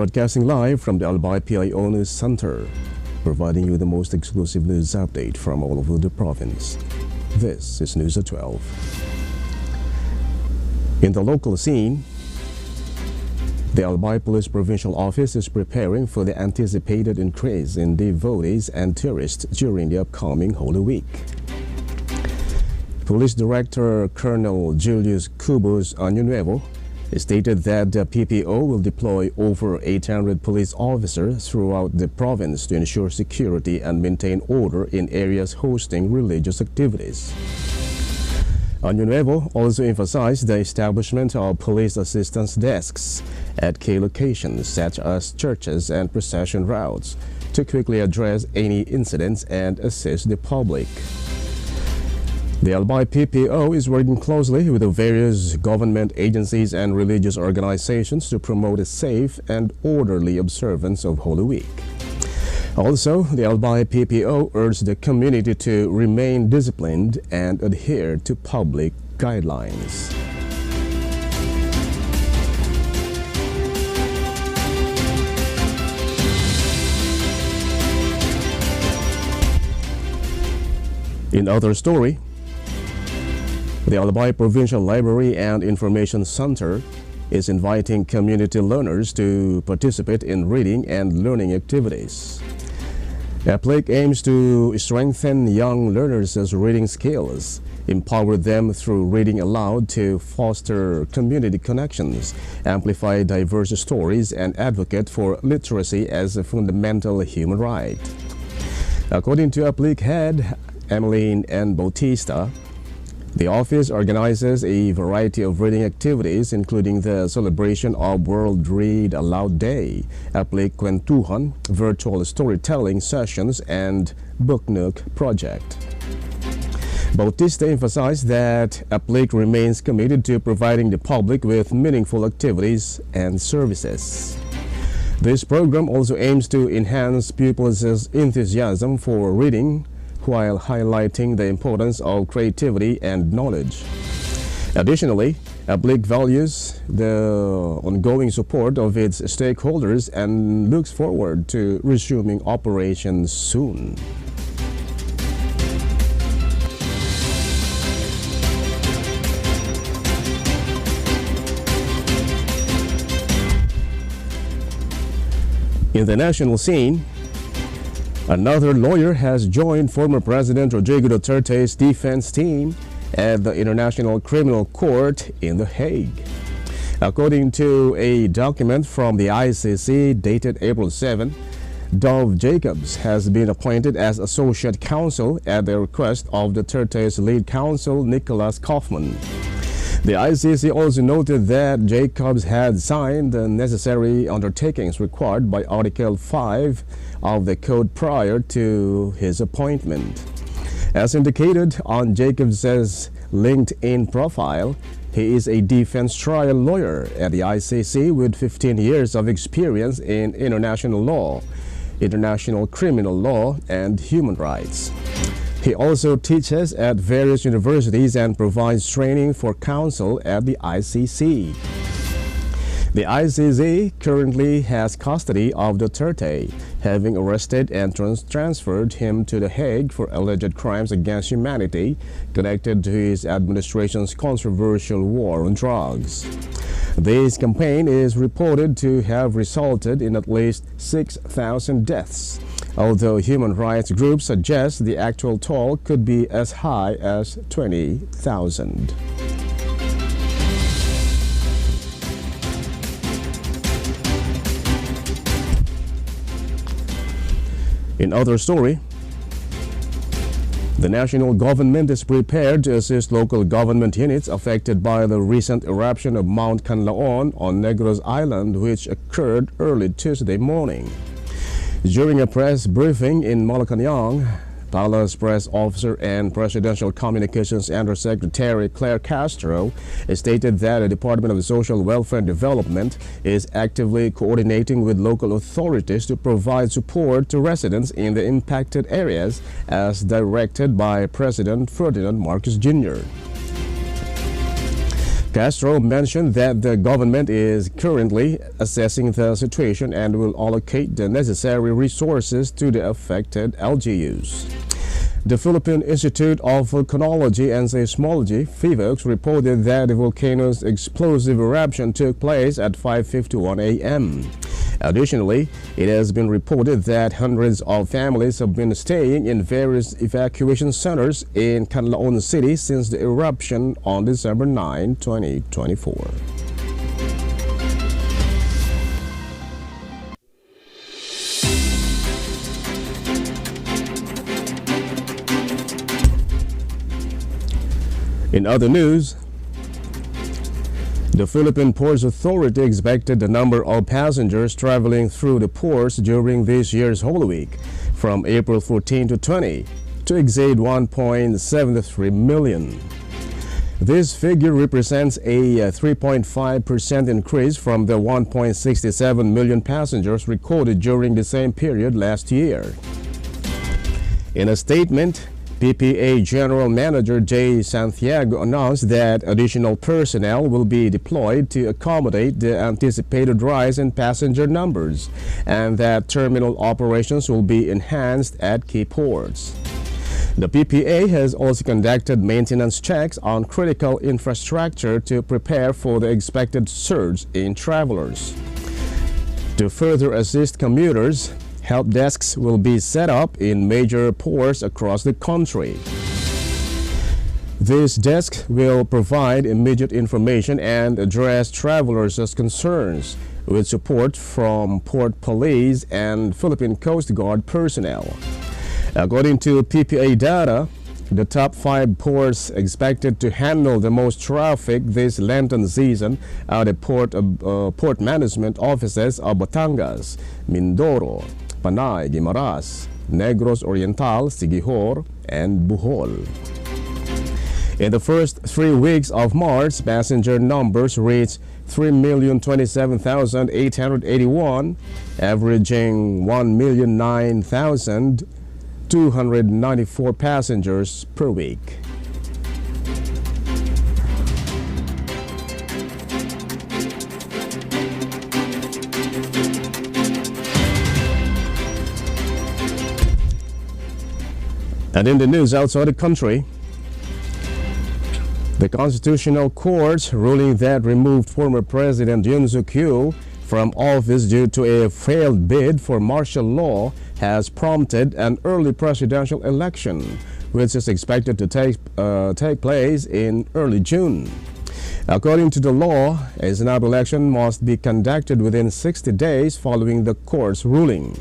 broadcasting live from the Albay PIO News Center, providing you the most exclusive news update from all over the province. This is News at 12. In the local scene, the Albay Police Provincial Office is preparing for the anticipated increase in devotees and tourists during the upcoming Holy Week. Police Director Colonel Julius Cubos Año stated that the PPO will deploy over 800 police officers throughout the province to ensure security and maintain order in areas hosting religious activities. Año also emphasized the establishment of police assistance desks at key locations such as churches and procession routes to quickly address any incidents and assist the public. The Albay PPO is working closely with the various government agencies and religious organizations to promote a safe and orderly observance of Holy Week. Also, the Albay PPO urged the community to remain disciplined and adhere to public guidelines. In other story, the Albay Provincial Library and Information Center is inviting community learners to participate in reading and learning activities. APLIC aims to strengthen young learners' reading skills, empower them through reading aloud to foster community connections, amplify diverse stories, and advocate for literacy as a fundamental human right. According to APLIC head Emmeline N. Bautista, the office organizes a variety of reading activities, including the celebration of World Read Aloud Day, APLIC Kwentuhan, virtual storytelling sessions, and Book Nook project. Bautista emphasized that APLIC remains committed to providing the public with meaningful activities and services. This program also aims to enhance pupils' enthusiasm for reading, while highlighting the importance of creativity and knowledge. Additionally, APLIC values the ongoing support of its stakeholders and looks forward to resuming operations soon. In the national scene, another lawyer has joined former President Rodrigo Duterte's defense team at the International Criminal Court in The Hague. According to a document from the ICC dated April 7, Dove Jacobs has been appointed as associate counsel at the request of Duterte's lead counsel Nicholas Kaufman. The ICC also noted that Jacobs had signed the necessary undertakings required by Article 5 of the Code prior to his appointment. As indicated on Jacobs' LinkedIn profile, he is a defense trial lawyer at the ICC with 15 years of experience in international law, international criminal law, and human rights. He also teaches at various universities and provides training for counsel at the ICC. The ICC currently has custody of Duterte, having arrested and transferred him to The Hague for alleged crimes against humanity connected to his administration's controversial war on drugs. This campaign is reported to have resulted in at least 6,000 deaths, although human rights groups suggest the actual toll could be as high as 20,000. In other story, the national government is prepared to assist local government units affected by the recent eruption of Mount Canlaon on Negros Island, which occurred early Tuesday morning. During a press briefing in Malacanang, Palace Press Officer and Presidential Communications Undersecretary Claire Castro stated that the Department of Social Welfare and Development is actively coordinating with local authorities to provide support to residents in the impacted areas as directed by President Ferdinand Marcos Jr. Castro mentioned that the government is currently assessing the situation and will allocate the necessary resources to the affected LGUs. The Philippine Institute of Volcanology and Seismology, PHIVOLCS, reported that the volcano's explosive eruption took place at 5:51 a.m. Additionally, it has been reported that hundreds of families have been staying in various evacuation centers in Canlaon City since the eruption on December 9, 2024. In other news, the Philippine Ports Authority expected the number of passengers traveling through the ports during this year's Holy Week from April 14 to 20 to exceed 1.73 million. This figure represents a 3.5% increase from the 1.67 million passengers recorded during the same period last year. In a statement, PPA General Manager J. Santiago announced that additional personnel will be deployed to accommodate the anticipated rise in passenger numbers and that terminal operations will be enhanced at key ports. The PPA has also conducted maintenance checks on critical infrastructure to prepare for the expected surge in travelers. To further assist commuters, help desks will be set up in major ports across the country. These desks will provide immediate information and address travelers' concerns with support from port police and Philippine Coast Guard personnel. According to PPA data, the top 5 ports expected to handle the most traffic this Lenten season are the port management offices of Batangas, Mindoro, Panay, Guimaras, Negros Oriental, Siquijor, and Bohol. In the first 3 weeks of March, passenger numbers reached 3,027,881, averaging 1,009,294 passengers per week. And in the news outside the country, the Constitutional Court ruling that removed former President Yoon Suk-yeol from office due to a failed bid for martial law has prompted an early presidential election, which is expected to take place in early June. According to the law, a snap election must be conducted within 60 days following the court's ruling.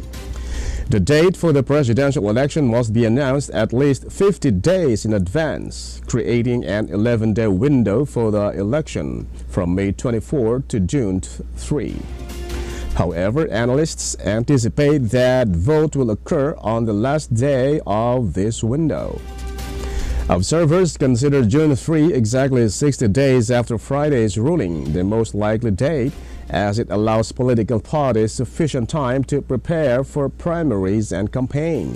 The date for the presidential election must be announced at least 50 days in advance, creating an 11-day window for the election from May 24 to June 3. However, analysts anticipate that vote will occur on the last day of this window. Observers consider June 3, exactly 60 days after Friday's ruling, the most likely date, as it allows political parties sufficient time to prepare for primaries and campaign.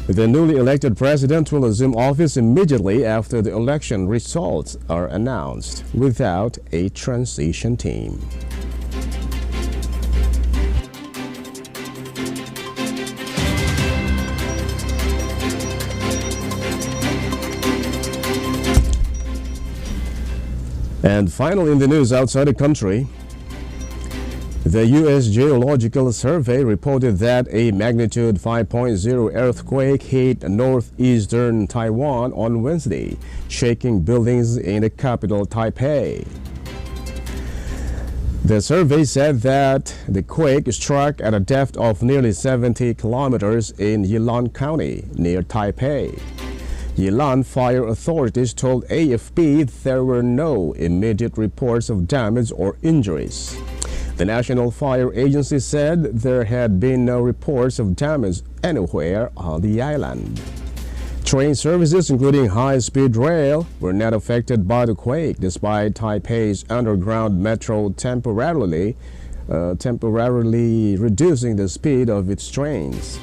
The newly elected president will assume office immediately after the election results are announced, without a transition team. And finally, in the news outside the country, the U.S. Geological Survey reported that a magnitude 5.0 earthquake hit northeastern Taiwan on Wednesday, shaking buildings in the capital, Taipei. The survey said that the quake struck at a depth of nearly 70 kilometers in Yilan County, near Taipei. Yilan fire authorities told AFP there were no immediate reports of damage or injuries. The National Fire Agency said there had been no reports of damage anywhere on the island. Train services, including high-speed rail, were not affected by the quake, despite Taipei's underground metro temporarily reducing the speed of its trains.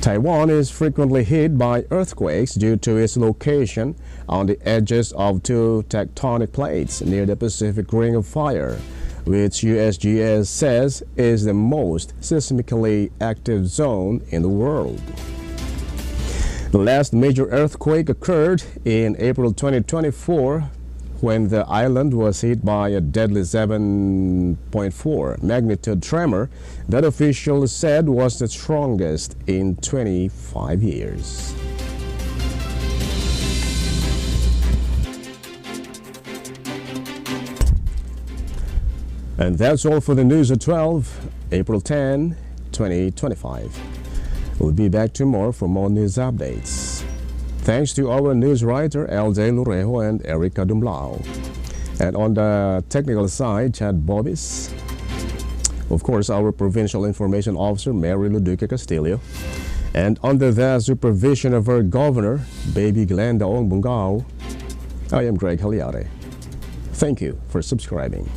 Taiwan is frequently hit by earthquakes due to its location on the edges of two tectonic plates near the Pacific Ring of Fire, which USGS says is the most seismically active zone in the world. The last major earthquake occurred in April 2024 when the island was hit by a deadly 7.4 magnitude tremor that officials said was the strongest in 25 years. And that's all for the news at 12, April 10, 2025. We'll be back tomorrow for more news updates. Thanks to our news writer Albay PIO and Erica Dumlao. And on the technical side, Chad Bobis. Of course, our Provincial Information Officer, Mary Luduca Castillo. And under the supervision of our Governor, Baby Glenda Ong Bungao, I am Greg Hallare. Thank you for subscribing.